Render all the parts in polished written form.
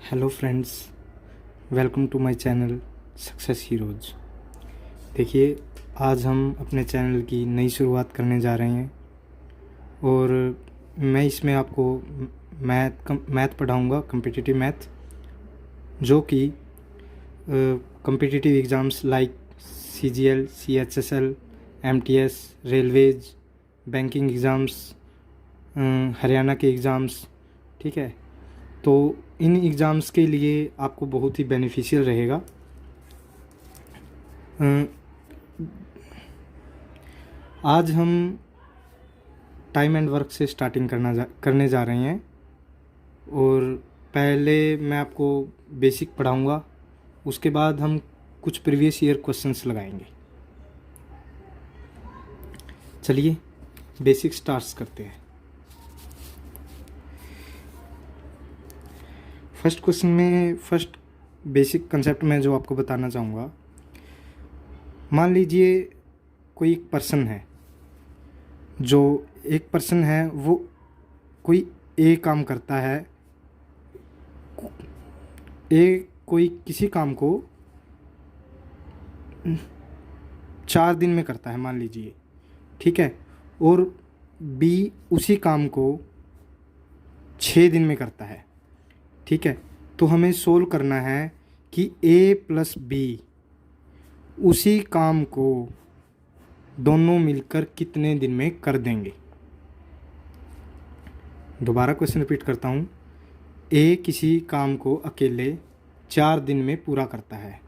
Hello friends, welcome to my channel success heroes. देखिए, आज हम अपने चैनल की नई शुरुआत करने जा रहे हैं और मैं इसमें आपको मैथ पढ़ाऊँगा, कम्पिटिटिव मैथ, जो कि competitive exams like CGL, CHSL, MTS, railways, banking exams, Haryana के एग्ज़ाम्स, ठीक है। तो इन एग्ज़ाम्स के लिए आपको बहुत ही बेनिफिशियल रहेगा। आज हम टाइम एंड वर्क से स्टार्टिंग करने जा रहे हैं और पहले मैं आपको बेसिक पढ़ाऊंगा, उसके बाद हम कुछ प्रीवियस ईयर क्वेश्चंस लगाएंगे। चलिए बेसिक स्टार्ट्स करते हैं। फर्स्ट बेसिक कंसेप्ट में जो आपको बताना चाहूँगा, मान लीजिए कोई एक पर्सन है, वो कोई ए काम करता है, कोई किसी काम को 4 दिन में करता है मान लीजिए, ठीक है, और बी उसी काम को 6 दिन में करता है, ठीक है। तो हमें सोल्व करना है कि ए प्लस बी उसी काम को दोनों मिलकर कितने दिन में कर देंगे। दोबारा क्वेश्चन रिपीट करता हूँ। ए किसी काम को अकेले 4 दिन में पूरा करता है,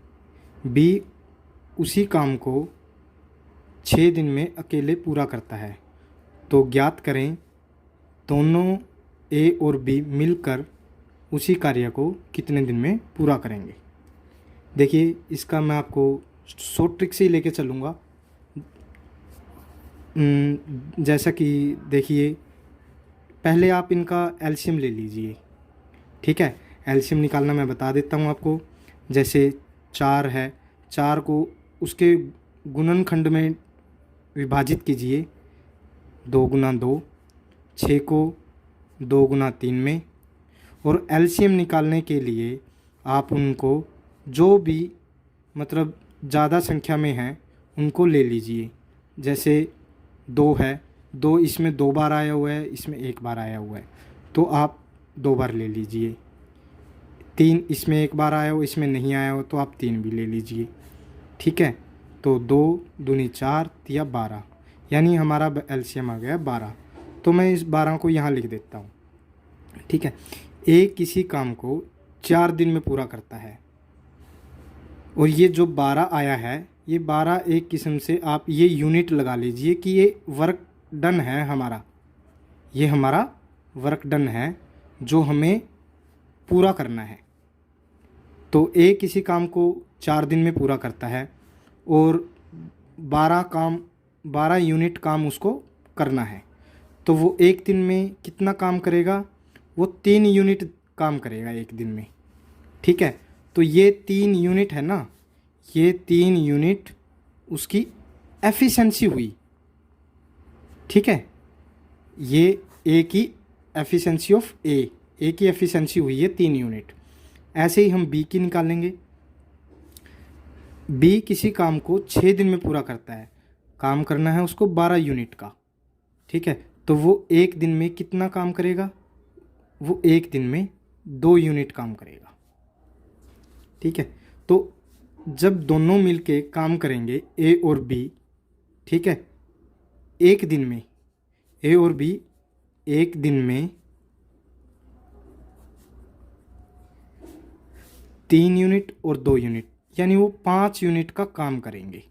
बी उसी काम को 6 दिन में अकेले पूरा करता है। तो ज्ञात करें दोनों ए और बी मिलकर उसी कार्य को कितने दिन में पूरा करेंगे। देखिए, इसका मैं आपको शॉर्ट ट्रिक से ही लेके चलूँगा। जैसा कि देखिए, पहले आप इनका एलसीएम ले लीजिए, ठीक है। एलसीएम निकालना मैं बता देता हूँ आपको। जैसे 4 है, 4 को उसके गुणनखंड में विभाजित कीजिए, 2 गुना 2, 6 को 2 गुना 3 में। और एलसीएम निकालने के लिए आप उनको जो भी मतलब ज़्यादा संख्या में हैं उनको ले लीजिए। जैसे 2 है, 2 इसमें 2 बार आया हुआ है, इसमें 1 बार आया हुआ है, तो आप 2 बार ले लीजिए। 3 इसमें 1 बार आया हो, इसमें नहीं आया हो, तो आप 3 भी ले लीजिए, ठीक है। तो 2 दूनी 4 या 12, यानी हमारा एलसीएम आ गया 12। तो मैं इस 12 को यहाँ लिख देता हूँ, ठीक है। ए किसी काम को 4 दिन में पूरा करता है, और ये जो 12 आया है, ये 12 एक किस्म से आप ये यूनिट लगा लीजिए कि ये वर्क डन है हमारा, ये हमारा वर्क डन है जो हमें पूरा करना है। तो ए किसी काम को 4 दिन में पूरा करता है और 12 यूनिट काम उसको करना है। तो वो एक दिन में कितना काम करेगा? वो 3 यूनिट काम करेगा एक दिन में, ठीक है। तो ये 3 यूनिट है ना, ये 3 यूनिट उसकी एफिशिएंसी हुई, ठीक है। ये ए की एफिशिएंसी ऑफ ए की एफिशिएंसी हुई है 3 यूनिट। ऐसे ही हम बी की निकालेंगे। बी किसी काम को 6 दिन में पूरा करता है, काम करना है उसको 12 यूनिट का, ठीक है। तो वो एक दिन में कितना काम करेगा? वो एक दिन में 2 यूनिट काम करेगा, ठीक है। तो जब दोनों मिलके काम करेंगे ए और बी, ठीक है, एक दिन में ए और बी एक दिन में 3 यूनिट और 2 यूनिट, यानी वो 5 यूनिट का काम करेंगे,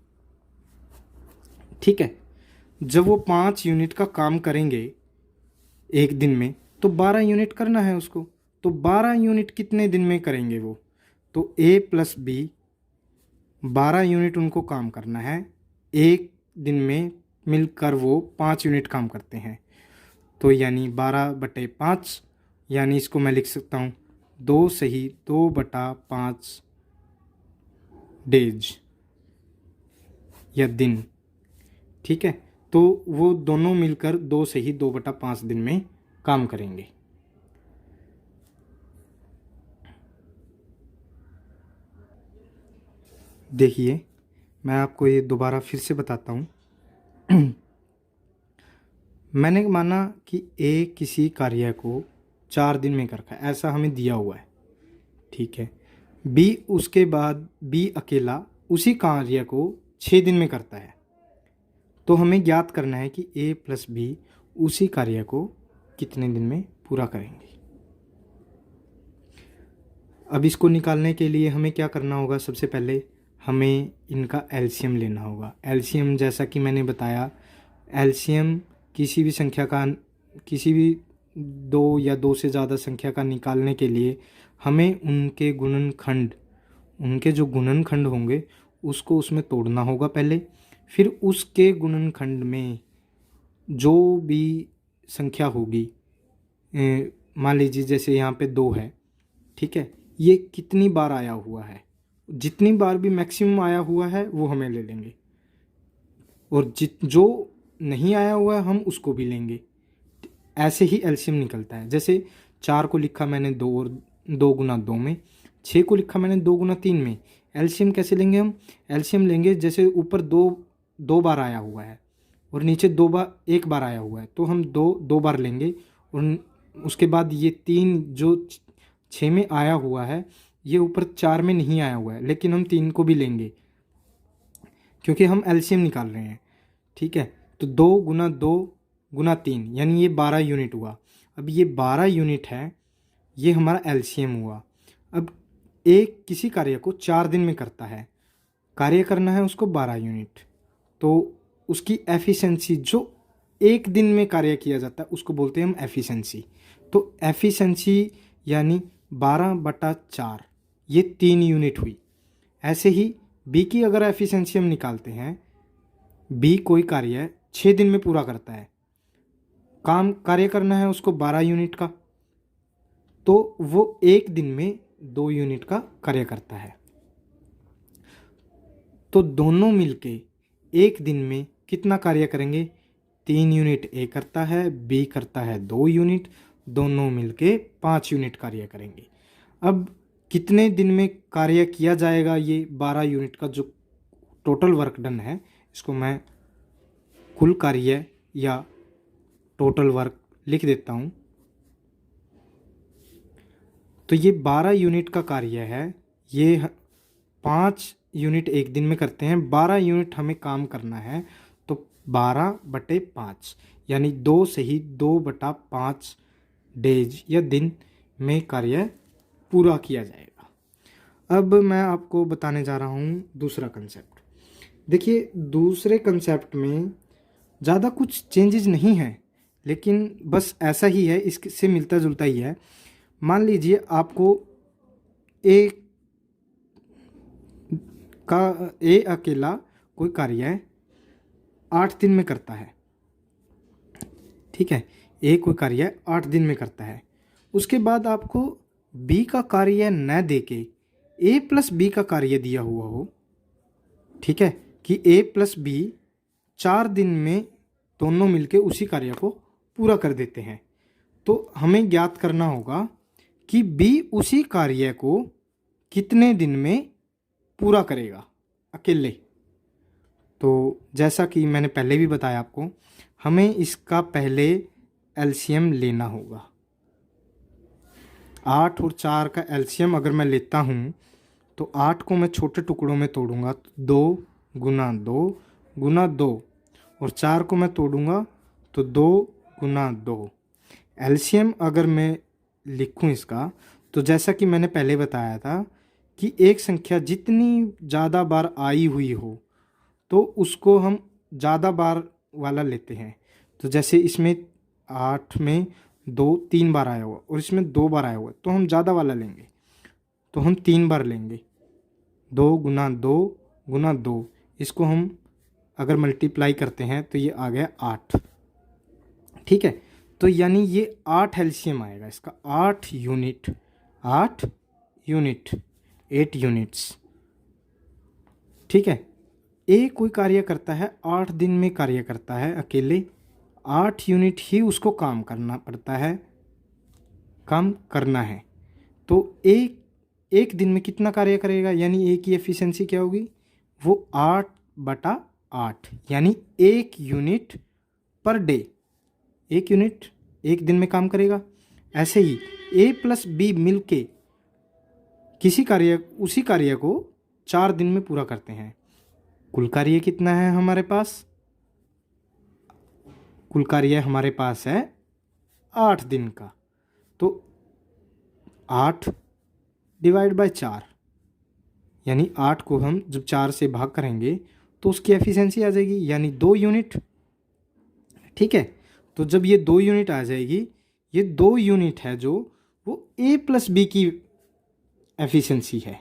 ठीक है। जब वो 5 यूनिट का काम करेंगे एक दिन में, तो 12 यूनिट करना है उसको। तो 12 यूनिट कितने दिन में करेंगे वो? तो ए प्लस बी 12 यूनिट उनको काम करना है, एक दिन में मिलकर वो 5 यूनिट काम करते हैं। तो यानी 12/5, यानी इसको मैं लिख सकता हूँ 2 सही 2/5 डेज या दिन, ठीक है। तो वो दोनों मिलकर 2 सही 2/5 दिन में काम करेंगे। देखिए, मैं आपको ये दोबारा फिर से बताता हूँ। मैंने माना कि ए किसी कार्य को 4 दिन में कर है, ऐसा हमें दिया हुआ है, ठीक है। बी उसके बाद बी अकेला उसी कार्य को 6 दिन में करता है। तो हमें ज्ञात करना है कि ए प्लस बी उसी कार्य को कितने दिन में पूरा करेंगे। अब इसको निकालने के लिए हमें क्या करना होगा, सबसे पहले हमें इनका एलसीएम लेना होगा। एलसीएम जैसा कि मैंने बताया, एलसीएम किसी भी संख्या का, किसी भी दो या दो से ज़्यादा संख्या का निकालने के लिए हमें उनके गुणनखंड, उनके जो गुणनखंड होंगे उसको उसमें तोड़ना होगा पहले। फिर उसके गुणनखंड में जो भी संख्या होगी, मान लीजिए जैसे यहाँ पे 2 है, ठीक है, ये कितनी बार आया हुआ है, जितनी बार भी मैक्सिमम आया हुआ है वो हमें ले लेंगे, और जो नहीं आया हुआ है हम उसको भी लेंगे। ऐसे ही एलसीएम निकलता है। जैसे 4 को लिखा मैंने 2 और 2 गुना 2 में, 6 को लिखा मैंने 2 गुना 3 में। एलसीएम कैसे लेंगे हम? एलसीएम लेंगे जैसे ऊपर 2 बार आया हुआ है और नीचे 1 बार आया हुआ है, तो हम 2 बार लेंगे, और उसके बाद ये 3 जो 6 में आया हुआ है ये ऊपर 4 में नहीं आया हुआ है, लेकिन हम 3 को भी लेंगे क्योंकि हम एलसीएम निकाल रहे हैं, ठीक है। तो 2 गुना 2 गुना 3 यानी ये 12 यूनिट हुआ। अब ये 12 यूनिट है, ये हमारा एलसीएम हुआ। अब एक किसी कार्य को 4 दिन में करता है, कार्य करना है उसको 12 यूनिट, तो उसकी एफिशिएंसी, जो एक दिन में कार्य किया जाता है उसको बोलते हैं हम एफिशिएंसी। तो एफिशिएंसी यानी 12/4, ये 3 यूनिट हुई। ऐसे ही बी की अगर एफिशिएंसी हम निकालते हैं, बी कोई कार्य 6 दिन में पूरा करता है, कार्य करना है उसको 12 यूनिट का, तो वो एक दिन में 2 यूनिट का कार्य करता है। तो दोनों मिलके एक दिन में कितना कार्य करेंगे? 3 यूनिट ए करता है, बी करता है 2 यूनिट, दोनों मिलके 5 यूनिट कार्य करेंगे। अब कितने दिन में कार्य किया जाएगा ये 12 यूनिट का जो टोटल वर्क डन है, इसको मैं कुल कार्य या टोटल वर्क लिख देता हूँ। तो ये 12 यूनिट का कार्य है, ये 5 यूनिट एक दिन में करते हैं, 12 यूनिट हमें काम करना है, तो 12/5 यानी 2 से ही 2/5 डेज या दिन में कार्य पूरा किया जाएगा। अब मैं आपको बताने जा रहा हूँ दूसरा कंसेप्ट। देखिए, दूसरे कंसेप्ट में ज़्यादा कुछ चेंजेस नहीं है, लेकिन बस ऐसा ही है, इससे मिलता जुलता ही है। मान लीजिए आपको ए अकेला कोई कार्य 8 दिन में करता है, ठीक है, ए कोई कार्य 8 दिन में करता है। उसके बाद आपको बी का कार्य न देके ए प्लस बी का कार्य दिया हुआ हो, ठीक है, कि ए प्लस बी 4 दिन में दोनों मिलके उसी कार्य को पूरा कर देते हैं। तो हमें ज्ञात करना होगा कि बी उसी कार्य को कितने दिन में पूरा करेगा अकेले। तो जैसा कि मैंने पहले भी बताया आपको, हमें इसका पहले एलसीएम लेना होगा। 8 और 4 का एलसीएम अगर मैं लेता हूँ तो 8 को मैं छोटे टुकड़ों में तोड़ूंगा, तो 2 गुना 2 गुना 2, और 4 को मैं तोड़ूंगा तो 2 गुना 2। एलसीएम अगर मैं लिखूं इसका, तो जैसा कि मैंने पहले बताया था कि एक संख्या जितनी ज़्यादा बार आई हुई हो तो उसको हम ज़्यादा बार वाला लेते हैं। तो जैसे इसमें 8 में 3 बार आया हुआ और इसमें 2 बार आया हुआ, तो हम ज़्यादा वाला लेंगे, तो हम 3 बार लेंगे। 2 गुना 2 गुना 2, इसको हम अगर मल्टीप्लाई करते हैं तो ये आ गया 8, ठीक है। तो यानी ये 8 एलसीएम आएगा इसका, 8 यूनिट, 8 यूनिट्स, ठीक है। ए कोई कार्य करता है 8 दिन में कार्य करता है अकेले, 8 यूनिट ही उसको काम करना पड़ता है, काम करना है। तो एक दिन में कितना कार्य करेगा, यानी ए की एफिशिएंसी क्या होगी? वो 8/8 यानी 1 यूनिट पर डे, 1 यूनिट एक दिन में काम करेगा। ऐसे ही ए प्लस बी मिल के उसी कार्य को 4 दिन में पूरा करते हैं। कुल कार्य कितना है हमारे पास? कुल कार्य हमारे पास है 8 दिन का। तो 8/4 यानी 8 को हम जब 4 से भाग करेंगे तो उसकी एफिशिएंसी आ जाएगी यानी 2 यूनिट। ठीक है, तो जब ये 2 यूनिट आ जाएगी, ये 2 यूनिट है जो वो ए प्लस बी की एफिशिएंसी है,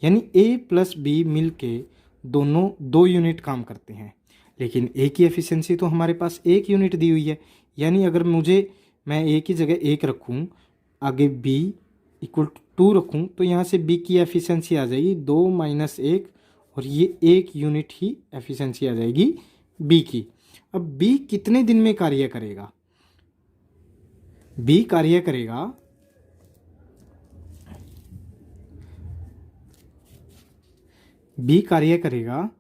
यानी ए प्लस बी मिल के दोनों 2 यूनिट काम करते हैं। लेकिन ए की एफिशिएंसी तो हमारे पास 1 यूनिट दी हुई है, यानी अगर मैं ए की जगह 1 रखूँ, आगे बी इक्वल टू 2 रखूँ, तो यहाँ से बी की एफिशिएंसी आ जाएगी 2 - 1 और ये 1 यूनिट ही एफिशिएंसी आ जाएगी बी की। अब बी कितने दिन में कार्य करेगा? बी कार्य करेगा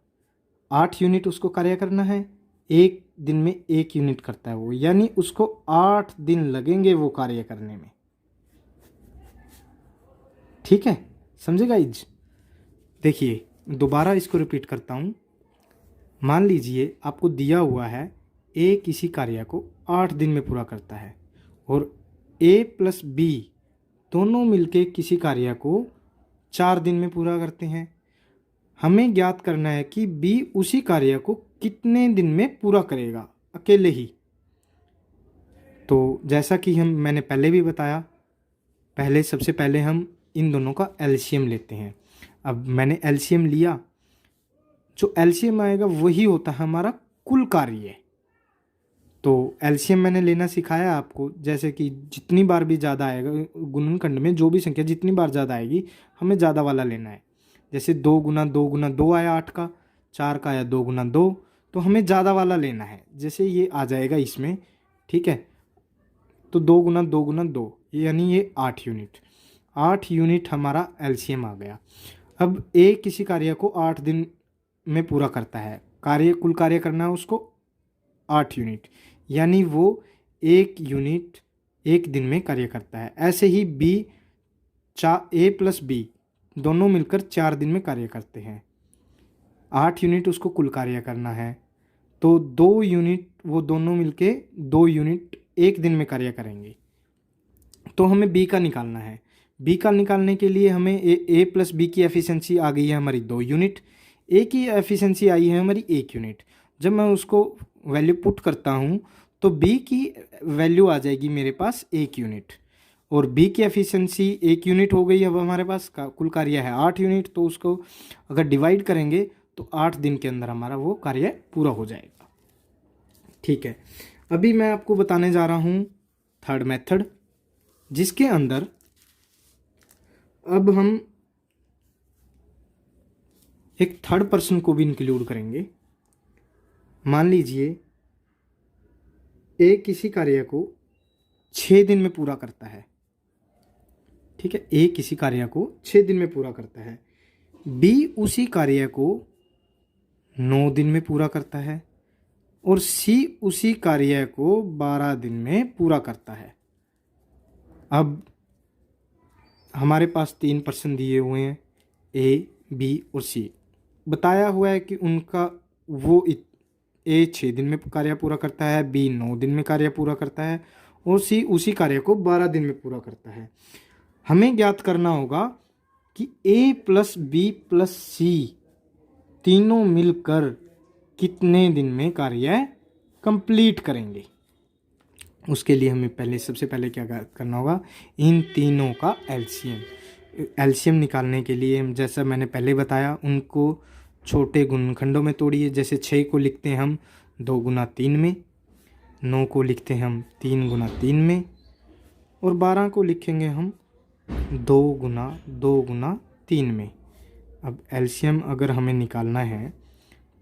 8 यूनिट उसको कार्य करना है। एक दिन में 1 यूनिट करता है वो, यानी उसको 8 दिन लगेंगे वो कार्य करने में। ठीक है, समझे गाइज? देखिए दोबारा इसको रिपीट करता हूँ। मान लीजिए आपको दिया हुआ है ए किसी कार्य को 8 दिन में पूरा करता है और ए प्लस बी दोनों मिलके किसी कार्य को 4 दिन में पूरा करते हैं। हमें ज्ञात करना है कि बी उसी कार्य को कितने दिन में पूरा करेगा अकेले ही। तो जैसा कि मैंने पहले भी बताया, सबसे पहले हम इन दोनों का एलसीएम लेते हैं। अब मैंने एलसीएम लिया, जो एलसीएम आएगा वही होता है हमारा कुल कार्य। तो एलसीएम मैंने लेना सिखाया आपको, जैसे कि जितनी बार भी ज़्यादा आएगा गुणनखंड में, जो भी संख्या जितनी बार ज़्यादा आएगी हमें ज़्यादा वाला लेना है। जैसे 2 × 2 × 2 आया 8 का, 4 का आया 2 × 2, तो हमें ज़्यादा वाला लेना है। जैसे ये आ जाएगा इसमें, ठीक है, तो 2 × 2 × 2 यानी ये 8 यूनिट। 8 यूनिट हमारा एलसीएम आ गया। अब ए किसी कार्य को 8 दिन में पूरा करता है, कुल कार्य करना है उसको 8 यूनिट, यानी वो 1 यूनिट 1 दिन में कार्य करता है। ऐसे ही बी ए प्लस बी दोनों मिलकर 4 दिन में कार्य करते हैं। 8 यूनिट उसको कुल कार्य करना है, तो 2 यूनिट वो दोनों मिलके 2 यूनिट 1 दिन में कार्य करेंगे। तो हमें बी का निकालना है। बी का निकालने के लिए हमें ए प्लस बी की एफिशिएंसी आ गई है हमारी 2 यूनिट, ए की एफिशिएंसी आई है हमारी 1 यूनिट। जब मैं उसको वैल्यू पुट करता हूँ तो बी की वैल्यू आ जाएगी मेरे पास 1 यूनिट, और बी की एफिशिएंसी 1 यूनिट हो गई। अब हमारे पास कुल कार्य है 8 यूनिट, तो उसको अगर डिवाइड करेंगे तो 8 दिन के अंदर हमारा वो कार्य पूरा हो जाएगा। ठीक है, अभी मैं आपको बताने जा रहा हूँ थर्ड मेथड, जिसके अंदर अब हम एक थर्ड पर्सन को भी इंक्लूड करेंगे। मान लीजिए ए किसी कार्य को 6 दिन में पूरा करता है। ठीक है, ए किसी कार्य को 6 दिन में पूरा करता है, बी उसी कार्य को 9 दिन में पूरा करता है, और सी उसी कार्य को 12 दिन में पूरा करता है। अब हमारे पास 3 पर्सन दिए हुए हैं, ए, बी और सी। बताया हुआ है कि उनका ए 6 दिन में कार्य पूरा करता है, बी 9 दिन में कार्य पूरा करता है, और सी उसी कार्य को 12 दिन में पूरा करता है। हमें ज्ञात करना होगा कि ए प्लस बी प्लस सी तीनों मिलकर कितने दिन में कार्य कंप्लीट करेंगे। उसके लिए हमें सबसे पहले क्या करना होगा, इन तीनों का एलसीएम निकालने के लिए हम, जैसा मैंने पहले बताया, उनको छोटे गुणनखंडों में तोड़िए। जैसे 6 को लिखते हैं हम 2 × 3 में, 9 को लिखते हैं हम 3 × 3 में, और 12 को लिखेंगे हम 2 × 2 × 3 में। अब एलसीएम अगर हमें निकालना है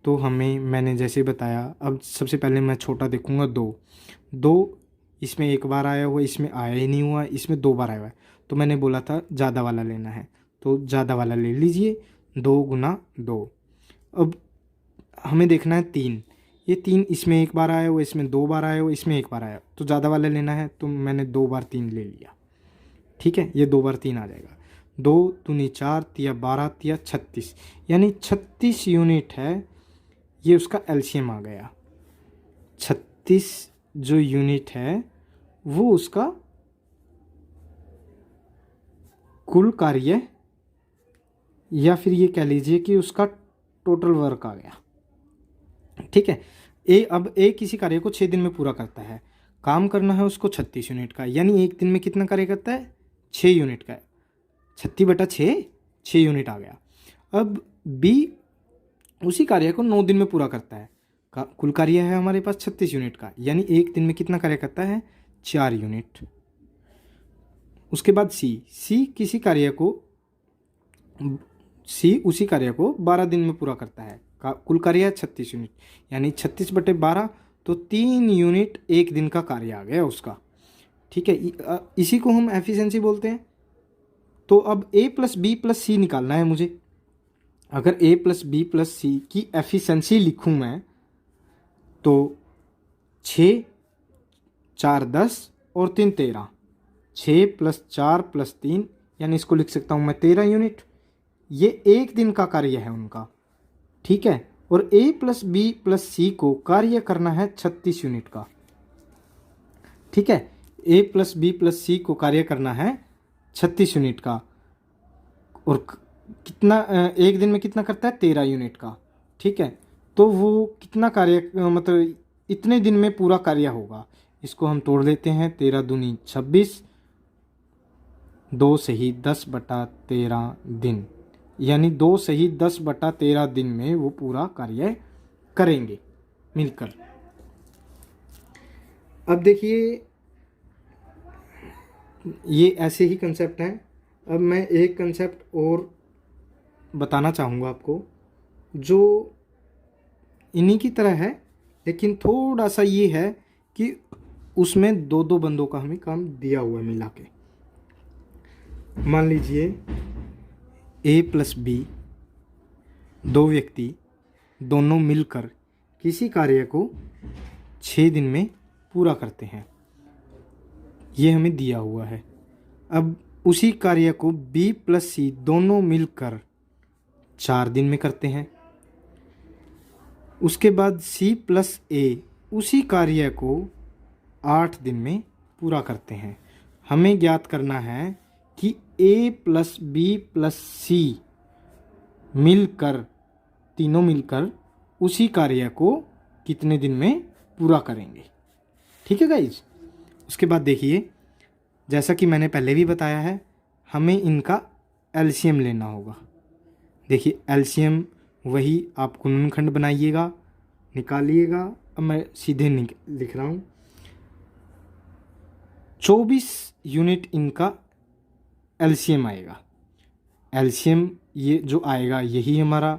तो मैंने जैसे बताया, अब सबसे पहले मैं छोटा देखूंगा 2 इसमें 1 बार आया हुआ, इसमें आया ही नहीं हुआ, इसमें 2 बार आया हुआ है, तो मैंने बोला था ज़्यादा वाला लेना है, तो ज़्यादा वाला ले लीजिए 2 × 2। अब हमें देखना है 3, ये 3 इसमें एक बार आया हो, इसमें 2 बार आया हो, इसमें एक बार आया, तो ज़्यादा वाला लेना है, तो मैंने 2 बार 3 ले लिया। ठीक है, ये 2 बार 3 आ जाएगा। 2 दूनी 4, तिया 12, तिया 36, यानी 36 यूनिट है, ये उसका एलसीएम आ गया। 36 जो यूनिट है वो उसका कुल कार्य, या फिर ये कह लीजिए कि उसका टोटल वर्क आ गया। ठीक है, अब ए किसी कार्य को 6 दिन में पूरा करता है, काम करना है उसको 36 यूनिट का, यानी एक दिन में कितना कार्य करता है, 6 यूनिट का। 36/6, 6 यूनिट आ गया। अब बी उसी कार्य को 9 दिन में पूरा करता है, कुल कार्य है हमारे पास 36 यूनिट का, यानी एक दिन में कितना कार्य करता है, 4 यूनिट। उसके बाद सी किसी कार्य को, सी उसी कार्य को 12 दिन में पूरा करता है, कुल कार्य है 36 यूनिट, यानी 36/12, तो 3 यूनिट एक दिन का कार्य आ गया उसका। ठीक है, इसी को हम एफिशिएंसी बोलते हैं। तो अब ए प्लस बी प्लस सी निकालना है मुझे। अगर ए प्लस बी प्लस सी की एफिशिएंसी लिखूं मैं, तो 6, 4 10 और 3 13, 6 + 4 + 3, यानी इसको लिख सकता हूं मैं 13 यूनिट। ये एक दिन का कार्य है उनका। ठीक है, और ए प्लस बी प्लस सी को कार्य करना है 36 यूनिट का। ठीक है, ए प्लस बी प्लस सी को कार्य करना है 36 यूनिट का, और कितना एक दिन में कितना करता है, 13 यूनिट का। ठीक है, तो वो कितना कार्य, मतलब इतने दिन में पूरा कार्य होगा। इसको हम तोड़ देते हैं, 13 दूनी 26, 2 सही 10/13 दिन, यानी 2 सही 10/13 दिन में वो पूरा कार्य करेंगे मिलकर। अब देखिए, ये ऐसे ही कंसेप्ट हैं। अब मैं एक कंसेप्ट और बताना चाहूँगा आपको, जो इन्हीं की तरह है, लेकिन थोड़ा सा ये है कि उसमें 2-2 बंदों का हमें काम दिया हुआ है मिला के। मान लीजिए ए प्लस बी, 2 व्यक्ति दोनों मिलकर किसी कार्य को 6 दिन में पूरा करते हैं, ये हमें दिया हुआ है। अब उसी कार्य को बी प्लस सी दोनों मिलकर 4 दिन में करते हैं। उसके बाद सी प्लस ए उसी कार्य को 8 दिन में पूरा करते हैं। हमें ज्ञात करना है कि ए प्लस बी प्लस सी मिलकर, तीनों मिलकर उसी कार्य को कितने दिन में पूरा करेंगे। ठीक है गाइज, उसके बाद देखिए, जैसा कि मैंने पहले भी बताया है, हमें इनका एलसीएम लेना होगा। देखिए एलसीएम वही आप गुणनखंड बनाइएगा, निकालिएगा। अब मैं सीधे लिख रहा हूँ, 24 यूनिट इनका एलसीएम आएगा। एलसीएम ये जो आएगा यही हमारा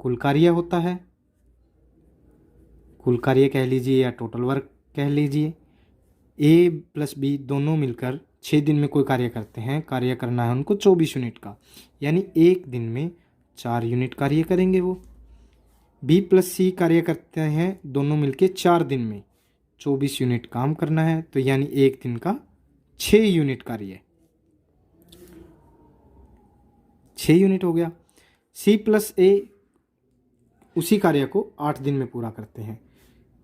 कुल कार्य होता है, कुल कार्य कह लीजिए या टोटल वर्क कह लीजिए। ए प्लस बी दोनों मिलकर 6 दिन में कोई कार्य करते हैं, कार्य करना है उनको 24 यूनिट का, यानी एक दिन में 4 यूनिट कार्य करेंगे वो। बी प्लस सी कार्य करते हैं दोनों मिलके 4 दिन में 24 यूनिट काम करना है, तो यानी एक दिन का 6 यूनिट कार्य, 6 यूनिट हो गया। सी प्लस ए उसी कार्य को 8 दिन में पूरा करते हैं,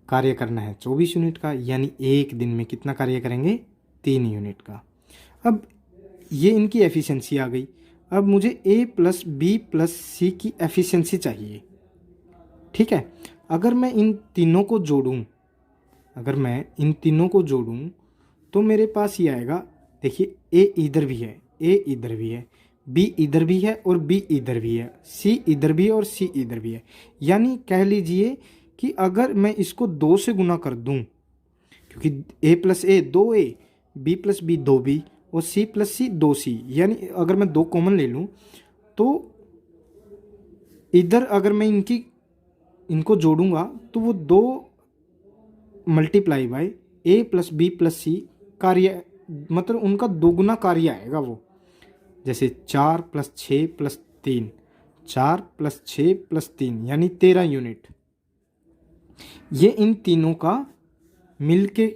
कार्य करना है 24 यूनिट का, यानी एक दिन में कितना कार्य करेंगे, 3 यूनिट का। अब ये इनकी एफिशिएंसी आ गई। अब मुझे ए प्लस बी प्लस सी की एफिशिएंसी चाहिए। ठीक है, अगर मैं इन तीनों को जोड़ूं, तो मेरे पास ये आएगा। देखिए ए इधर भी है, ए इधर भी है, बी इधर भी है और बी इधर भी है, सी इधर भी है और सी इधर भी है। यानी कह लीजिए कि अगर मैं इसको 2 से गुना कर दूं, क्योंकि A plus A 2a, B plus B 2b और सी प्लस सी 2c, यानी अगर मैं 2 कॉमन ले लूं, तो इधर अगर मैं इनको जोड़ूंगा तो वो 2 multiply by A plus B plus C कार्य, मतलब उनका दोगुना कार्य आएगा वो। जैसे 4 + 6 + 3, 4 + 6 + 3 यानी 13 यूनिट। ये इन तीनों का मिल के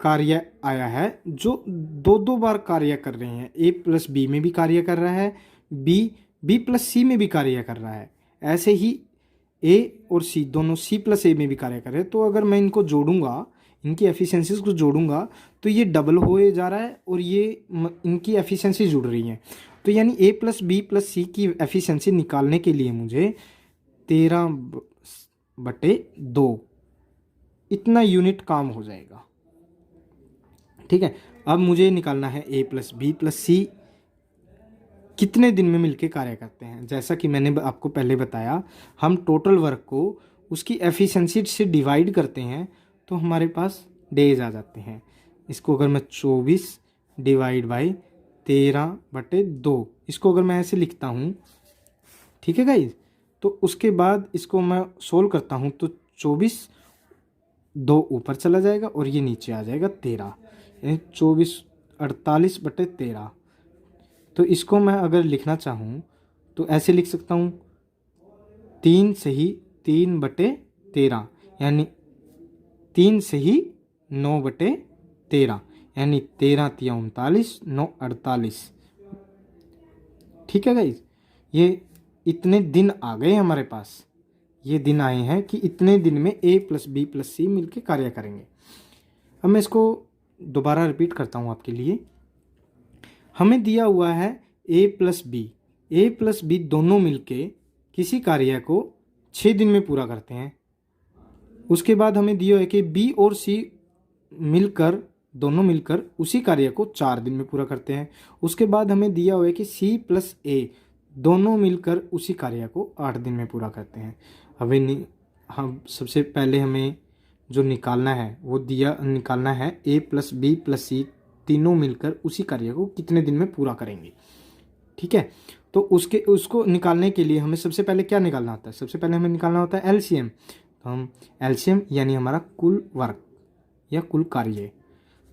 कार्य आया है, जो दो दो बार कार्य कर रहे हैं। ए प्लस बी में भी कार्य कर रहा है, बी प्लस सी में भी कार्य कर रहा है। ऐसे ही ए और सी दोनों सी प्लस ए में भी कार्य कर रहे हैं। तो अगर मैं इनको जोड़ूंगा, इनकी एफिशिएंसीज को जोड़ूंगा, तो ये डबल होए जा रहा है और ये इनकी एफिशिएंसी जुड़ रही है। तो यानी A plus B plus C की एफिशिएंसी निकालने के लिए मुझे 13/2 इतना यूनिट काम हो जाएगा। ठीक है, अब मुझे निकालना है ए प्लस बी प्लस सी कितने दिन में मिलके कार्य करते हैं। जैसा कि मैंने आपको पहले बताया, हम टोटल वर्क को उसकी एफिशिएंसी से डिवाइड करते हैं तो हमारे पास डेज आ जाते हैं। इसको अगर मैं 24 डिवाइड बाई 13/2 इसको अगर मैं ऐसे लिखता हूँ, ठीक है गाइज, तो उसके बाद इसको मैं सोल्व करता हूँ तो 24 2 ऊपर चला जाएगा और ये नीचे आ जाएगा 13, यानी 24 48/13। तो इसको मैं अगर लिखना चाहूँ तो ऐसे लिख सकता हूँ 3 सही 3/13 यानी 3 सही 9/13 यानी 13 तिया 39 9 48। ठीक है गाइज, ये इतने दिन आ गए हमारे पास। ये दिन आए हैं कि इतने दिन में ए प्लस बी प्लस सी मिलके कार्य करेंगे। अब मैं इसको दोबारा रिपीट करता हूँ आपके लिए। हमें दिया हुआ है ए प्लस बी दोनों मिलके किसी कार्य को 6 दिन में पूरा करते हैं। उसके बाद हमें दिया है कि बी और सी दोनों मिलकर उसी कार्य को 4 दिन में पूरा करते हैं। उसके बाद हमें दिया हुआ है कि सी प्लस ए दोनों मिलकर उसी कार्य को 8 दिन में पूरा करते हैं। हम सबसे पहले हमें जो निकालना है वो निकालना है ए प्लस बी प्लस सी तीनों मिलकर उसी कार्य को कितने दिन में पूरा करेंगे। ठीक है, तो उसको निकालने के लिए हमें सबसे पहले क्या निकालना होता है? सबसे पहले हमें निकालना होता है एलसीएम। तो हम एलसीएम यानी हमारा कुल वर्क या कुल कार्य,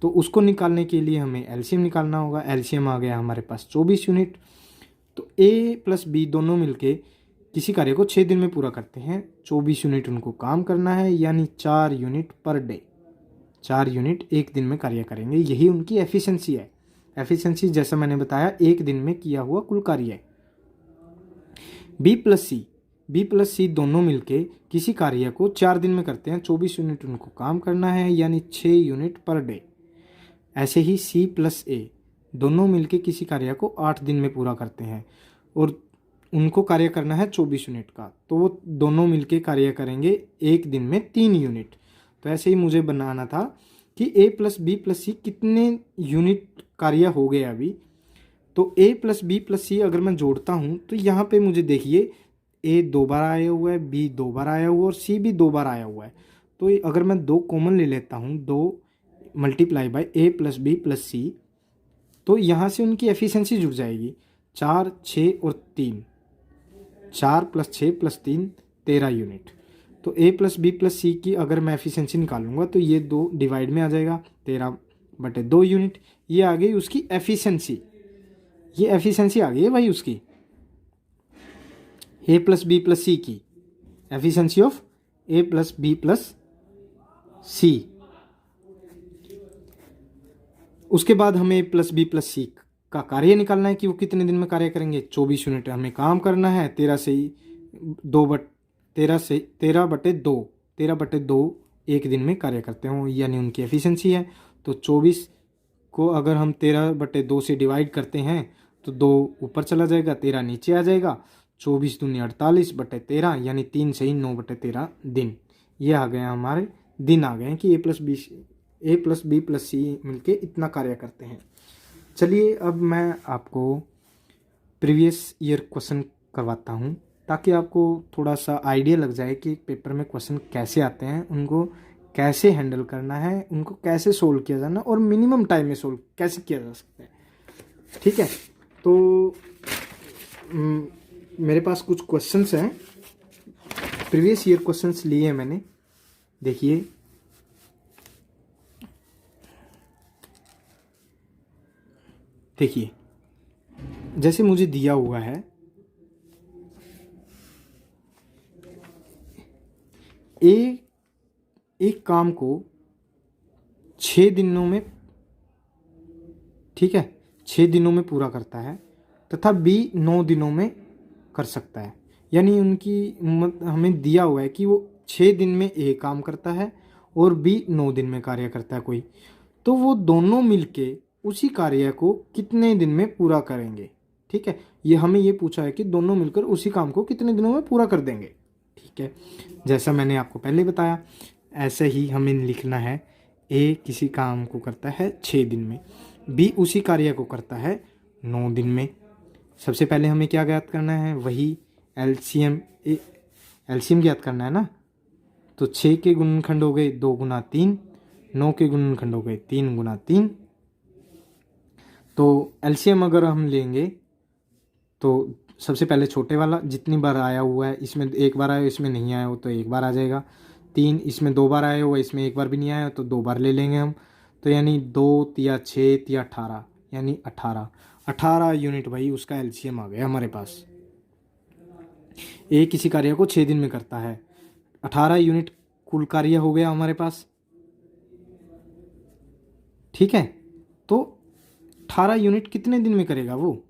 तो उसको निकालने के लिए हमें एलसीएम निकालना होगा। एलसीएम आ गया हमारे पास 24 यूनिट। तो ए प्लस बी दोनों मिलके किसी कार्य को 6 दिन में पूरा करते हैं। 24 यूनिट उनको काम करना है, यानी 4 यूनिट पर डे, 4 यूनिट एक दिन में कार्य करेंगे। यही उनकी एफिशिएंसी है। एफिशिएंसी जैसा मैंने बताया एक दिन में किया हुआ कुल कार्य है। बी प्लस सी दोनों मिलके किसी कार्य को 4 दिन में करते हैं। 24 यूनिट उनको काम करना है, यानी 6 यूनिट पर डे। ऐसे ही सी प्लस ए दोनों मिलके किसी कार्य को 8 दिन में पूरा करते हैं और उनको कार्य करना है 24 यूनिट का, तो वो दोनों मिलके कार्य करेंगे एक दिन में 3 यूनिट। तो ऐसे ही मुझे बनाना था कि ए प्लस बी प्लस सी कितने यूनिट कार्य हो गए अभी। तो ए प्लस बी प्लस सी अगर मैं जोड़ता हूँ तो यहाँ पे मुझे देखिए ए 2 बार आया हुआ है, बी 2 बार आया हुआ है और सी भी 2 बार आया हुआ है। तो अगर मैं 2 कॉमन ले लेता हूँ, 2 multiply by A plus B plus C, तो यहाँ से उनकी एफिशिएंसी जुड़ जाएगी। 4 6 और 3, 4 + 6 + 3 13 यूनिट। तो ए प्लस बी प्लस सी की अगर मैं एफिशिएंसी निकालूंगा तो ये 2 डिवाइड में आ जाएगा, 13/2 यूनिट। ये आ गई उसकी एफिशिएंसी। ये एफिशिएंसी आ गई है भाई उसकी A plus B plus C की, efficiency of A plus B plus C. उसके बाद हमें A plus B plus C का कार्य निकालना है कि वो कितने दिन में कार्य करेंगे। 24 यूनिट हमें काम करना है। 13/2 एक दिन में कार्य करते हो, यानी उनकी एफिशिएंसी है। तो 24 को अगर हम 13/2 से डिवाइड करते हैं तो 2 ऊपर चला जाएगा, 13 नीचे आ जाएगा। 24 दूनी 48/13 यानी 3 सही 9/13 दिन। ये आ गए हमारे दिन, आ गए कि ए प्लस बी प्लस सी मिलके इतना कार्य करते हैं। चलिए अब मैं आपको प्रीवियस ईयर क्वेश्चन करवाता हूँ ताकि आपको थोड़ा सा आइडिया लग जाए कि पेपर में क्वेश्चन कैसे आते हैं, उनको कैसे हैंडल करना है, उनको कैसे सोल्व किया जाना और मिनिमम टाइम में सोल्व कैसे किया जा सकता है। ठीक है, तो मेरे पास कुछ क्वेश्चंस हैं, प्रीवियस ईयर क्वेश्चंस लिए हैं मैंने। देखिए जैसे मुझे दिया हुआ है ए एक काम को 6 दिनों में, ठीक है, 6 दिनों में पूरा करता है तथा बी 9 दिनों में कर सकता है। यानी उनकी हमें दिया हुआ है कि वो 6 दिन में ए काम करता है और बी 9 दिन में कार्य करता है कोई, तो वो दोनों मिलके उसी कार्य को कितने दिन में पूरा करेंगे। ठीक है, ये हमें ये पूछा है कि दोनों मिलकर उसी काम को कितने दिनों में पूरा कर देंगे। ठीक है, जैसा मैंने आपको पहले बताया ऐसे ही हमें लिखना है। ए किसी काम को करता है 6 दिन में, बी उसी कार्य को करता है 9 दिन में। सबसे पहले हमें क्या ज्ञात करना है, वही एलसीएम ज्ञात करना है ना। तो 6 के गुणनखंड हो गए 2 गुना 3, 9 के गुणनखंड हो गए 3 गुना 3। तो एलसीएम अगर हम लेंगे तो सबसे पहले छोटे वाला जितनी बार आया हुआ है, इसमें एक बार आया, इसमें नहीं आया हो तो एक बार आ जाएगा। 3 इसमें 2 बार आया हुआ है, इसमें एक बार भी नहीं आया तो 2 बार ले लेंगे हम। तो यानी 2 तिया 6 तिया 18, यानी 18 यूनिट भाई उसका एलसीएम आ गया हमारे पास। ए किसी कार्य को 6 दिन में करता है, 18 यूनिट कुल कार्य हो गया हमारे पास। ठीक है, तो 18 यूनिट कितने दिन में करेगा वो।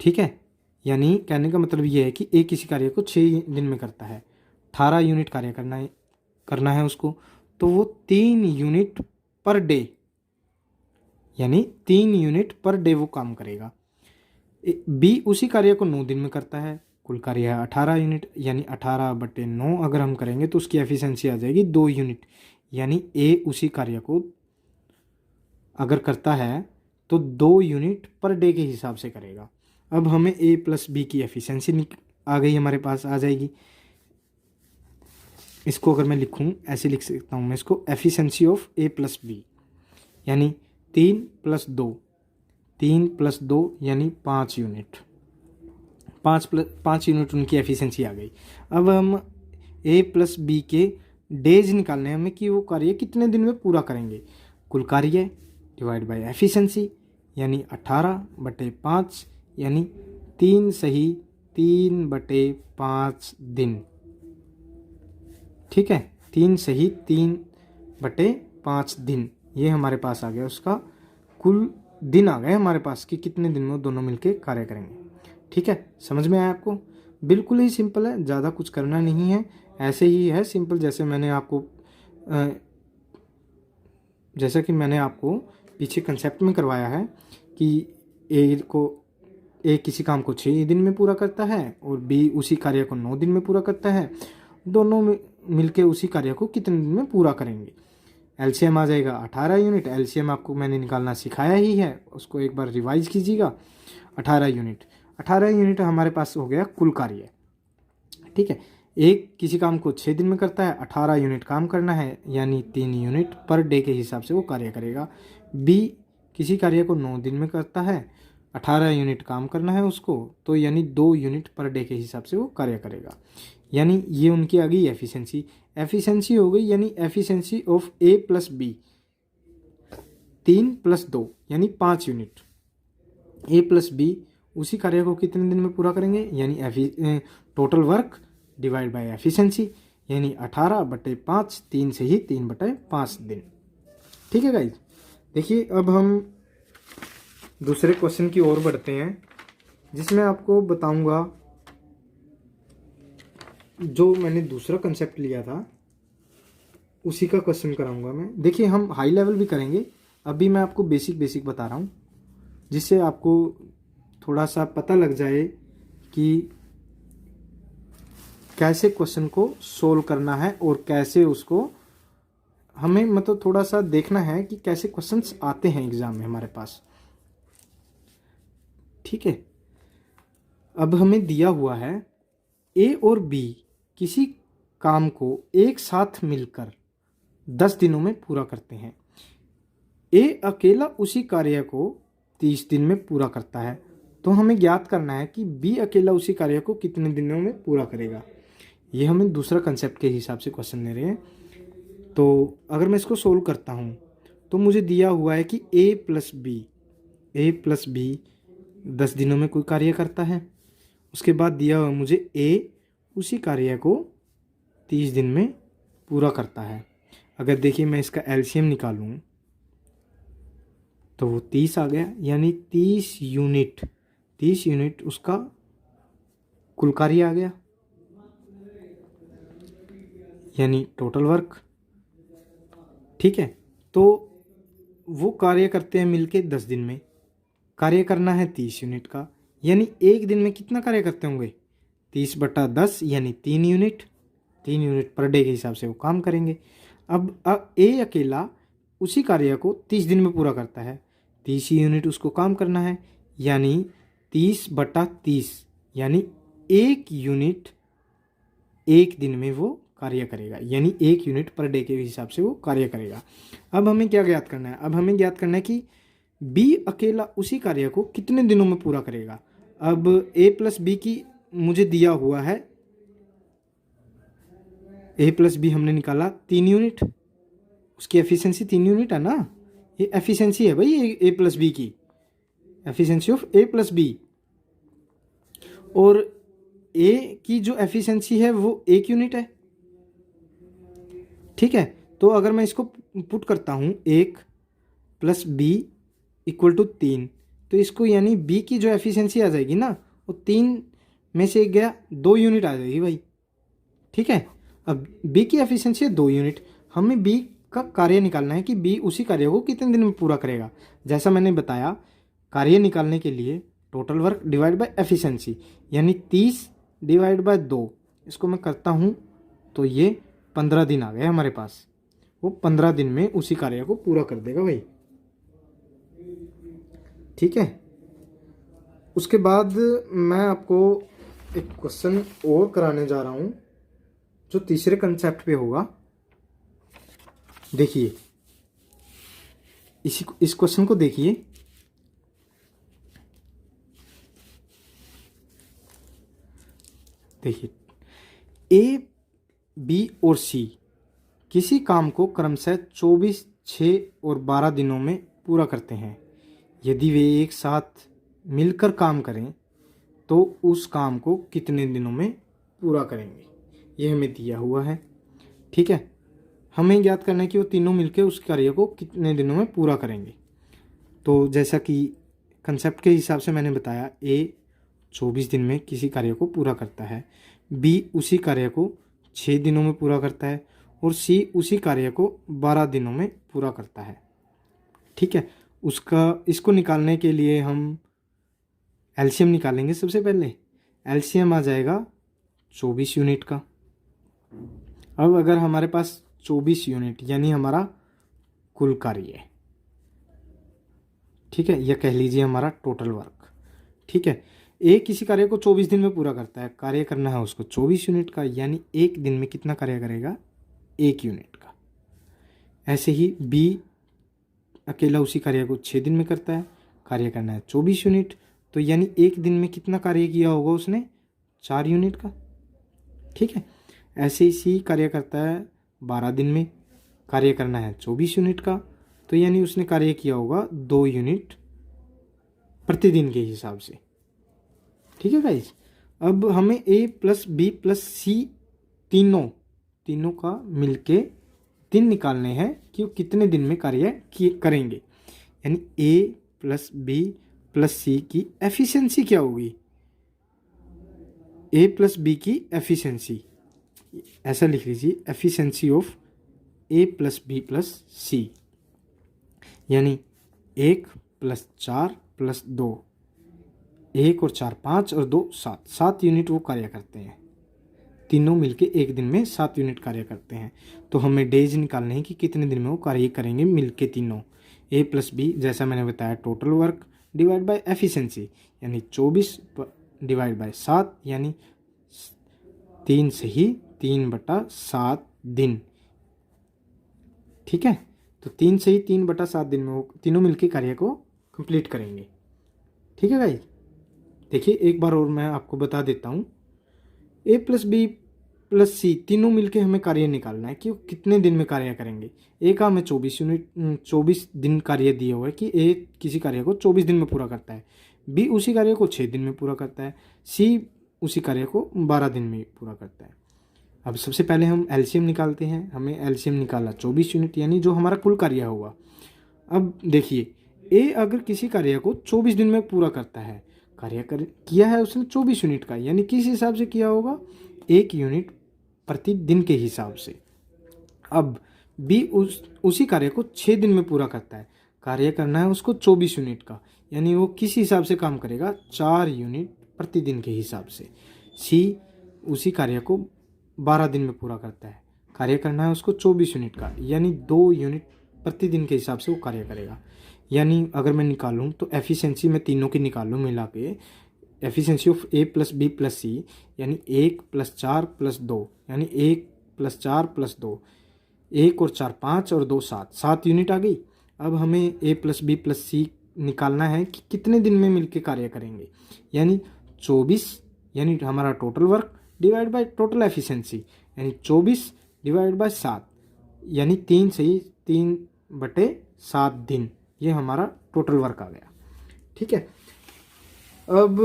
ठीक है, यानी कहने का मतलब ये है कि ए किसी कार्य को 6 दिन में करता है, 18 यूनिट कार्य करना है उसको, तो वो 3 यूनिट पर डे, यानी 3 यूनिट पर डे वो काम करेगा। बी उसी कार्य को 9 दिन में करता है, कुल कार्य है 18 यूनिट, यानी 18/9 अगर हम करेंगे तो उसकी एफिशिएंसी आ जाएगी 2 यूनिट। यानी ए उसी कार्य को अगर करता है तो 2 यूनिट पर डे के हिसाब से करेगा। अब हमें ए प्लस बी की एफिशिएंसी आ गई हमारे पास, आ जाएगी। इसको अगर मैं लिखूं ऐसे लिख सकता हूं मैं इसको, efficiency of A plus B, यानी 3 + 2, 3 + 2 यानी 5 यूनिट, 5 यूनिट उनकी एफिशिएंसी आ गई। अब हम ए प्लस बी के डेज निकालने हैं हमें कि वो कार्य कितने दिन में पूरा करेंगे। कुल कार्य डिवाइड बाय एफिशिएंसी, यानी 18/5, यानी 3 सही 3/5 दिन। ठीक है, 3 सही 3/5 दिन, ये हमारे पास आ गया उसका कुल दिन आ गए हमारे पास कि कितने दिन में वो दोनों मिलके कार्य करेंगे। ठीक है, समझ में आया आपको। बिल्कुल ही सिंपल है, ज़्यादा कुछ करना नहीं है, ऐसे ही है सिंपल। जैसा कि मैंने आपको पीछे कंसेप्ट में करवाया है कि ए किसी काम को 6 दिन में पूरा करता है और बी उसी कार्य को 9 दिन में पूरा करता है, दोनों मिलके उसी कार्य को कितने दिन में पूरा करेंगे। एलसीएम आ जाएगा 18 यूनिट, एलसीएम आपको मैंने निकालना सिखाया ही है, उसको एक बार रिवाइज कीजिएगा। 18 यूनिट हमारे पास हो गया कुल कार्य। ठीक है, एक किसी काम को 6 दिन में करता है, 18 यूनिट काम करना है, यानी 3 यूनिट पर डे के हिसाब से वो कार्य करेगा। बी किसी कार्य को 9 दिन में करता है, 18 यूनिट काम करना है उसको, तो यानी 2 यूनिट पर डे के हिसाब से वो कार्य करेगा। यानी ये उनकी आ गई एफिशिएंसी हो गई, यानी efficiency of A plus B 3 + 2 यानी 5 यूनिट। ए प्लस बी उसी कार्य को कितने दिन में पूरा करेंगे, यानी total work divide bye efficiency, यानी 18/5, 3 से ही 3/5 दिन। ठीक है गाइज, देखिए अब हम दूसरे क्वेश्चन की ओर बढ़ते हैं, जिसमें आपको बताऊंगा जो मैंने दूसरा कंसेप्ट लिया था उसी का क्वेश्चन कराऊंगा मैं। देखिए हम हाई लेवल भी करेंगे, अभी मैं आपको बेसिक बता रहा हूँ, जिससे आपको थोड़ा सा पता लग जाए कि कैसे क्वेश्चन को सोल्व करना है और कैसे उसको हमें मतलब थोड़ा सा देखना है कि कैसे क्वेश्चंस आते हैं एग्जाम में हमारे पास। ठीक है, अब हमें दिया हुआ है ए और बी किसी काम को एक साथ मिलकर 10 दिनों में पूरा करते हैं। ए अकेला उसी कार्य को 30 दिन में पूरा करता है, तो हमें ज्ञात करना है कि बी अकेला उसी कार्य को कितने दिनों में पूरा करेगा। ये हमें दूसरा कंसेप्ट के हिसाब से क्वेश्चन दे रहे हैं। तो अगर मैं इसको सोल्व करता हूँ तो मुझे दिया हुआ है कि ए प्लस बी 10 दिनों में कोई कार्य करता है। उसके बाद दिया हुआ मुझे ए उसी कार्य को 30 दिन में पूरा करता है। अगर देखिए मैं इसका एलसीएम निकालूं तो वो 30 आ गया, यानी 30 यूनिट उसका कुल कार्य आ गया, यानी टोटल वर्क। ठीक है, तो वो कार्य करते हैं मिलके 10 दिन में। कार्य करना है 30 यूनिट का, यानी एक दिन में कितना कार्य करते होंगे? 30/10 यानी 3 यूनिट। 3 यूनिट पर डे के हिसाब से वो काम करेंगे। अब ए अकेला उसी कार्य को 30 दिन में पूरा करता है। 30 यूनिट उसको काम करना है, यानी 30/30 यानी 1 यूनिट एक दिन में वो कार्य करेगा, यानी 1 यूनिट पर डे के हिसाब से वो कार्य करेगा। अब हमें क्या ज्ञात करना है? अब हमें ज्ञात करना है कि बी अकेला उसी कार्य को कितने दिनों में पूरा करेगा। अब ए प्लस बी की मुझे दिया हुआ है, ए प्लस बी हमने निकाला 3 यूनिट, उसकी एफिशिएंसी 3 यूनिट है ना। ये एफिशिएंसी है भाई ए प्लस बी की, efficiency of A plus B. और ए की जो एफिशिएंसी है वो 1 यूनिट है। ठीक है, तो अगर मैं इसको पुट करता हूँ 1 + बी = 3, तो इसको यानी बी की जो एफिशिएंसी आ जाएगी ना, वो 3 में से 1 गया, 2 यूनिट आ जाएगी भाई। ठीक है, अब बी की एफिशिएंसी है 2 यूनिट। हमें बी का कार्य निकालना है कि बी उसी कार्य को कितने दिन में पूरा करेगा। जैसा मैंने बताया, कार्य निकालने के लिए total work divide bye efficiency, यानी 30/2 इसको मैं करता हूँ तो ये 15 दिन आ गए हमारे पास। वो 15 दिन में उसी कार्य को पूरा कर देगा भाई। ठीक है, उसके बाद मैं आपको एक क्वेश्चन और कराने जा रहा हूँ जो तीसरे कंसेप्ट पे होगा। देखिए इस क्वेश्चन को देखिए। देखिए, ए, बी और सी किसी काम को क्रमशः 24, 6 और 12 दिनों में पूरा करते हैं। यदि वे एक साथ मिलकर काम करें तो उस काम को कितने दिनों में पूरा करेंगे, यह हमें दिया हुआ है। ठीक है, हमें ज्ञात करना है कि वो तीनों मिलकर उस कार्य को कितने दिनों में पूरा करेंगे। तो जैसा कि कंसेप्ट के हिसाब से मैंने बताया, ए 24 दिन में किसी कार्य को पूरा करता है, बी उसी कार्य को 6 दिनों में पूरा करता है, और सी उसी कार्य को 12 दिनों में पूरा करता है। ठीक है, इसको निकालने के लिए हम एलसीएम निकालेंगे। सबसे पहले एलसीएम आ जाएगा 24 यूनिट का। अब अगर हमारे पास 24 यूनिट यानी हमारा कुल कार्य है, ठीक है, यह कह लीजिए हमारा टोटल वर्क। ठीक है, एक किसी कार्य को 24 दिन में पूरा करता है, कार्य करना है उसको 24 यूनिट का, यानी एक दिन में कितना कार्य करेगा? 1 यूनिट का। ऐसे ही बी अकेला उसी कार्य को 6 दिन में करता है, कार्य करना है 24 यूनिट, तो यानी एक दिन में कितना कार्य किया होगा उसने? 4 यूनिट का। ठीक है, ऐसे ही सी कार्य करता है 12 दिन में, कार्य करना है 24 यूनिट का, तो यानी उसने कार्य किया होगा 2 यूनिट प्रतिदिन के हिसाब से। ठीक है गाइस, अब हमें ए प्लस बी प्लस सी तीनों का मिलके दिन निकालने हैं कि वो कितने दिन में कार्य करेंगे। यानी A plus B plus C की एफिशिएंसी क्या होगी? ए प्लस बी की एफिशिएंसी, ऐसा लिख लीजिए, efficiency of A plus B plus C, यानी 1 + 4 + 2, 1 और 4 5 और 2 7 यूनिट वो कार्य करते हैं। तीनों मिलके एक दिन में 7 यूनिट कार्य करते हैं। तो हमें डेज निकालने हैं कि कितने दिन में वो कार्य करेंगे मिलके तीनों। ए प्लस बी जैसा मैंने बताया total work divide bye efficiency, यानी 24 डिवाइड बाय 7, यानी 3 से ही 3/7 दिन। ठीक है, तो 3 से ही 3/7 दिन में वो तीनों मिलके कार्य को कंप्लीट करेंगे। ठीक है भाई, देखिए एक बार और मैं आपको बता देता हूँ। ए प्लस बी प्लस सी तीनों मिलके हमें कार्य निकालना है कि वो कितने दिन में कार्य करेंगे। ए का हमें 24 दिन कार्य दिया हुआ है कि ए किसी कार्य को 24 दिन में पूरा करता है, बी उसी कार्य को 6 दिन में पूरा करता है, सी उसी कार्य को 12 दिन में पूरा करता है। अब सबसे पहले हम एलसीएम निकालते हैं। हमें एलसीएम निकाला 24 यूनिट, यानी जो हमारा कुल कार्य हुआ। अब देखिए, ए अगर किसी कार्य को 24 दिन में पूरा करता है, किया है उसने 24 यूनिट का, यानी किस हिसाब से किया होगा, 1 यूनिट प्रति दिन के हिसाब से। अब बी उसी कार्य को 6 दिन में पूरा करता है, कार्य करना है उसको 24 यूनिट का, यानी वो किस हिसाब से काम करेगा, 4 यूनिट प्रतिदिन के हिसाब से। सी उसी कार्य को 12 दिन में पूरा करता है, कार्य करना है उसको 24 यूनिट का, यानी 2 यूनिट प्रतिदिन के हिसाब से वो कार्य करेगा। यानी अगर मैं निकालूं तो एफिशिएंसी मैं तीनों की निकालूं मिला के, efficiency of A plus B plus C, यानी 1 + 4 + 2, यानी 1 + 4 + 2, 1 और 4 5 और 2 7 यूनिट आ गई। अब हमें ए प्लस बी प्लस सी निकालना है कि कितने दिन में मिलके कार्य करेंगे, यानी 24, यानी हमारा total work divide by total efficiency, यानी 24 डिवाइड बाय 7, यानी 3/7 दिन, ये हमारा टोटल वर्क आ गया। ठीक है। अब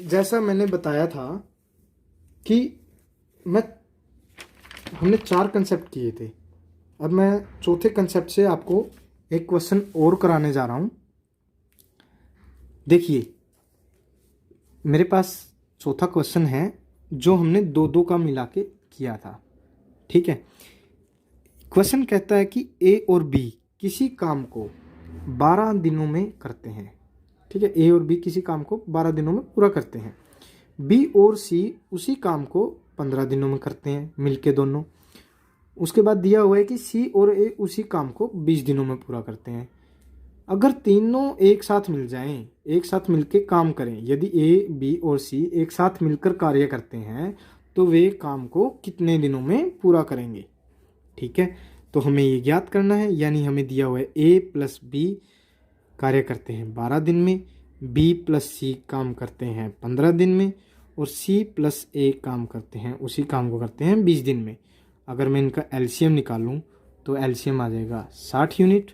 जैसा मैंने बताया था कि हमने 4 कंसेप्ट किए थे। अब मैं चौथे कंसेप्ट से आपको एक क्वेश्चन और कराने जा रहा हूं। देखिए, मेरे पास चौथा क्वेश्चन है जो हमने 2-2 का मिला के किया था। ठीक है। क्वेश्चन कहता है कि ए और बी किसी काम को 12 दिनों में करते हैं। ठीक है, ए और बी किसी काम को 12 दिनों में पूरा करते हैं। बी और सी उसी काम को 15 दिनों में करते हैं मिलके दोनों। उसके बाद दिया हुआ है कि सी और ए उसी काम को 20 दिनों में पूरा करते हैं। अगर तीनों एक साथ मिल जाएं, एक साथ मिलके काम करें, यदि ए बी और सी एक साथ मिलकर कार्य करते हैं तो वे काम को कितने दिनों में पूरा करेंगे। ठीक है, तो हमें ये ज्ञात करना है। यानी हमें दिया हुआ है ए प्लस बी कार्य करते हैं 12 दिन में, बी प्लस सी काम करते हैं 15 दिन में, और सी प्लस ए काम करते हैं, उसी काम को करते हैं 20 दिन में। अगर मैं इनका एलसीएम निकालूं तो एलसीएम आ जाएगा 60 यूनिट।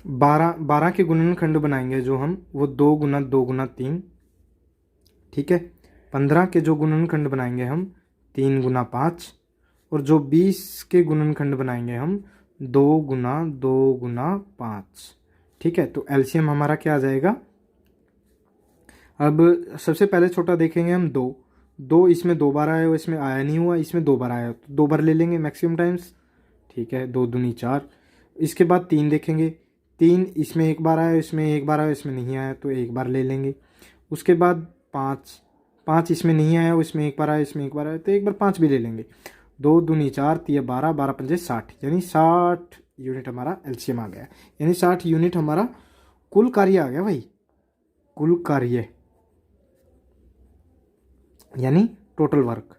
12 के गुणनखंड बनाएंगे जो हम, वो 2 × 2 × 3। ठीक है। 15 के जो गुणनखंड बनाएंगे हम 3 × 5, और जो 20 के गुणनखंड बनाएंगे हम 2 × 2 × 5। ठीक है, तो एलसीएम हमारा क्या आ जाएगा। अब सबसे पहले छोटा देखेंगे हम 2 इसमें 2 बार आया हुआ, इसमें आया नहीं हुआ, इसमें 2 बार आया, तो 2 बार ले लेंगे मैक्सिमम टाइम्स। ठीक है, 2 दूनी 4। इसके बाद 3 देखेंगे, 3 इसमें 1 बार आया, इसमें 1 बार आया, इसमें नहीं आया, तो 1 बार ले लेंगे। उसके बाद 5 इसमें नहीं आया, इसमें 1 बार आया, इसमें 1 बार आया, तो 1 बार 5 भी ले लेंगे। 2 दूनी 4, 3 12, 12 5 60, यानी 60 यूनिट हमारा एलसीएम आ गया। यानी 60 यूनिट हमारा कुल कार्य आ गया भाई, कुल कार्य यानी टोटल वर्क।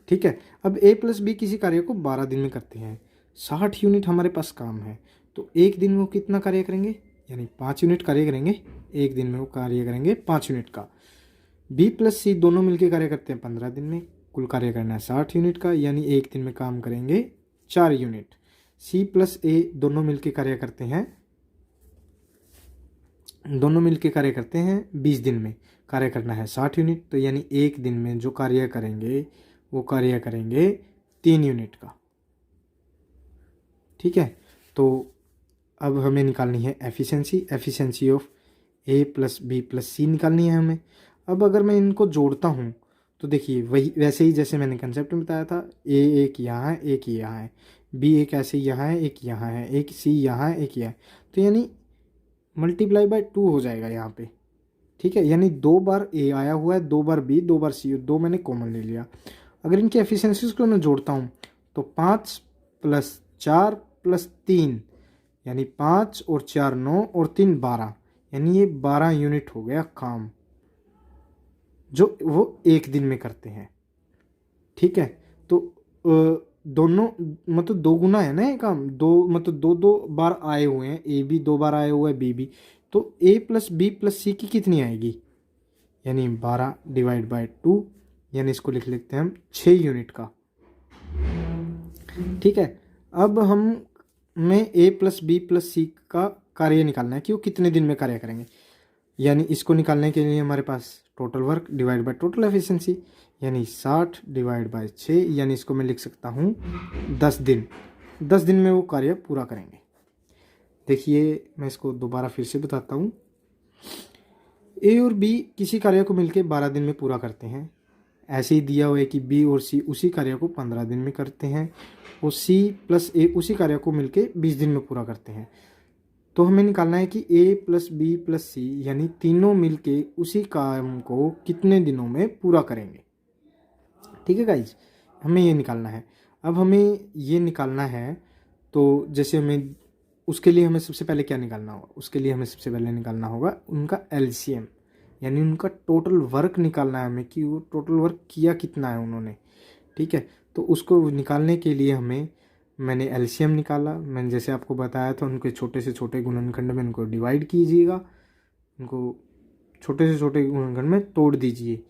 ठीक है। अब ए प्लस बी किसी कार्य को 12 दिन में करते हैं, 60 यूनिट हमारे पास काम है, तो एक दिन में वो कितना कार्य करेंगे, यानी 5 यूनिट कार्य करेंगे। एक दिन में वो कार्य करेंगे 5 यूनिट का। बी प्लस सी दोनों मिलकर कार्य करते हैं 15 दिन में, कुल कार्य करना है 60 यूनिट का, यानी एक दिन में काम करेंगे 4 यूनिट। सी प्लस ए दोनों मिलकर कार्य करते हैं 20 दिन में, कार्य करना है 60 यूनिट, तो यानी एक दिन में जो कार्य करेंगे वो कार्य करेंगे 3 यूनिट का। ठीक है, तो अब हमें निकालनी है efficiency of A plus B plus C निकालनी है हमें। अब अगर मैं इनको जोड़ता हूँ तो देखिए वही वैसे ही जैसे मैंने कंसेप्ट में बताया था, ए एक यहाँ है, एक यहाँ है, बी एक ऐसे यहाँ है, एक यहाँ है, एक सी यहाँ है, एक यहाँ है, तो यानी मल्टीप्लाई बाय 2 हो जाएगा यहाँ पे। ठीक है, यानी 2 बार ए आया हुआ है, 2 बार बी, 2 बार सी, 2 मैंने कॉमन ले लिया। अगर इनकी एफिशिएंसीज को मैं जोड़ता हूँ तो 5 + 4 + 3, यानी 5 और 4 9 और 3 12, यानी ये 12 यूनिट हो गया काम जो वो एक दिन में करते हैं। ठीक है, तो दोनों मतलब 2 गुना है ना ये काम, 2 मतलब 2 बार आए हुए हैं, ए भी 2 बार आया हुआ है, बी भी, तो ए प्लस बी प्लस सी की कितनी आएगी, यानी 12 डिवाइड बाय 2, यानी इसको लिख लेते हैं हम 6 यूनिट का। ठीक है, अब मैं ए प्लस बी प्लस सी का कार्य निकालना है कि वो कितने दिन में कार्य करेंगे। यानी इसको निकालने के लिए हमारे पास total work divide by total efficiency, यानी 60 डिवाइड बाय 6, यानी इसको मैं लिख सकता हूँ 10 दिन। 10 दिन में वो कार्य पूरा करेंगे। देखिए मैं इसको दोबारा फिर से बताता हूँ। ए और बी किसी कार्य को मिलकर 12 दिन में पूरा करते हैं। ऐसे ही दिया हुआ है कि बी और सी उसी कार्य को 15 दिन में करते हैं और सी प्लस ए उसी कार्य को मिलकर 20 दिन में पूरा करते हैं। तो हमें निकालना है कि ए प्लस बी प्लस सी यानी तीनों मिलके उसी काम को कितने दिनों में पूरा करेंगे। ठीक है गाइज, हमें ये निकालना है। अब हमें ये निकालना है तो जैसे हमें उसके लिए हमें सबसे पहले क्या निकालना होगा, उसके लिए हमें सबसे पहले निकालना होगा उनका एलसीएम, यानी उनका टोटल वर्क निकालना है हमें कि वो टोटल वर्क किया कितना है उन्होंने। ठीक है, तो उसको निकालने के लिए मैंने एलसीएम निकाला। मैंने जैसे आपको बताया था उनके छोटे से छोटे गुणनखंड में उनको डिवाइड कीजिएगा, उनको छोटे से छोटे गुणनखंड में तोड़ दीजिए।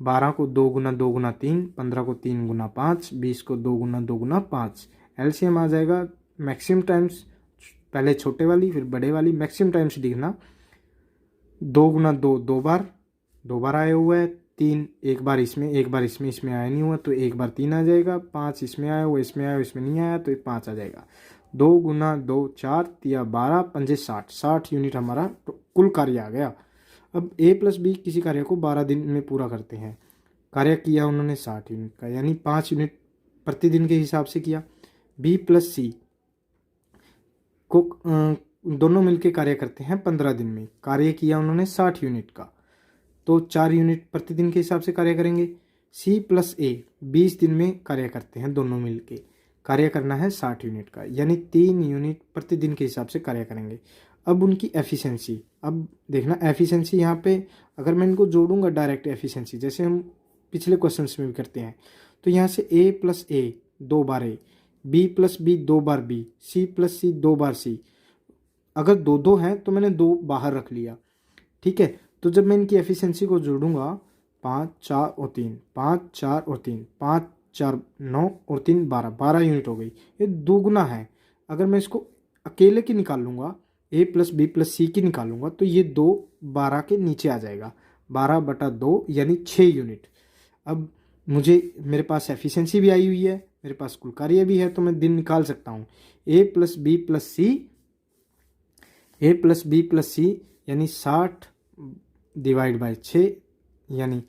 12 को 2 गुना 2 गुना 3, 15 को 3 गुना 5, 20 को 2 गुना 2 गुना 5। एलसीएम आ जाएगा मैक्सिमम टाइम्स, पहले छोटे वाली फिर बड़े वाली, मैक्सिमम टाइम्स लिखना। 2 गुना 2 दो बार आया हुआ है, 3 एक बार इसमें इसमें आया नहीं हुआ तो एक बार 3 आ जाएगा, 5 इसमें आया हुआ इसमें आया इसमें नहीं आया तो 5 आ जाएगा। 2 गुना 2 4 या 12 पंजे 60 यूनिट हमारा कुल कार्य आ गया। अब ए प्लस बी किसी कार्य को 12 दिन में पूरा करते हैं। कार्य किया उन्होंने 60 यूनिट का, यानी 5 यूनिट प्रतिदिन के हिसाब से किया। बी प्लस सी को दोनों मिलकर कार्य करते हैं 15 दिन में। कार्य किया उन्होंने 60 यूनिट का, तो 4 यूनिट प्रतिदिन के हिसाब से कार्य करेंगे। सी प्लस ए 20 दिन में कार्य करते हैं, दोनों मिलके कार्य करना है 60 यूनिट का, यानी 3 यूनिट प्रतिदिन के हिसाब से कार्य करेंगे। अब उनकी एफिशिएंसी, अब देखना एफिशिएंसी यहाँ पे अगर मैं इनको जोड़ूंगा डायरेक्ट एफिशिएंसी जैसे हम पिछले क्वेश्चंस में भी करते हैं, तो यहाँ से ए प्लस ए 2 बार ए, बी प्लस बी 2 बार बी, सी प्लस सी 2 बार सी। अगर 2 हैं तो मैंने 2 बाहर रख लिया। ठीक है, तो जब मैं इनकी एफिशिएंसी को जोड़ूंगा 5 4 और 3, 5 4 और 3, 5 4 9 और 3 12 यूनिट हो गई। ये दोगुना है। अगर मैं इसको अकेले की निकाल लूँगा, ए प्लस बी प्लस सी की निकालूंगा तो ये 2 12 के नीचे आ जाएगा, 12/2 यानी 6 यूनिट। अब मेरे पास एफिशिएंसी भी आई हुई है, मेरे पास कुल कार्य भी है, तो मैं दिन निकाल सकता हूँ। ए प्लस बी प्लस सी यानी 60 डिवाइड बाय 6, यानी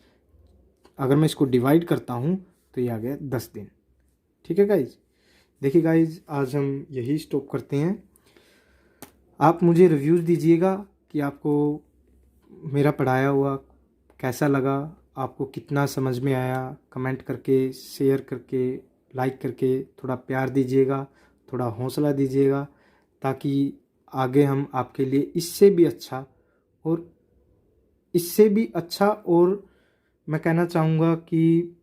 अगर मैं इसको डिवाइड करता हूँ तो ये आ गया 10 दिन। ठीक है गाइज, देखिए गाइज आज हम यही स्टॉप करते हैं। आप मुझे रिव्यूज़ दीजिएगा कि आपको मेरा पढ़ाया हुआ कैसा लगा, आपको कितना समझ में आया। कमेंट करके, शेयर करके, लाइक करके थोड़ा प्यार दीजिएगा, थोड़ा हौसला दीजिएगा, ताकि आगे हम आपके लिए इससे भी अच्छा और मैं कहना चाहूँगा कि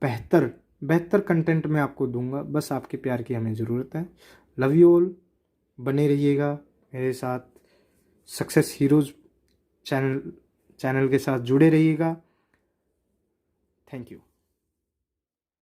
बेहतर कंटेंट मैं आपको दूंगा। बस आपके प्यार की हमें ज़रूरत है। लव यू ऑल, बने रहिएगा मेरे साथ, सक्सेस हीरोज़ चैनल के साथ जुड़े रहिएगा। Thank you.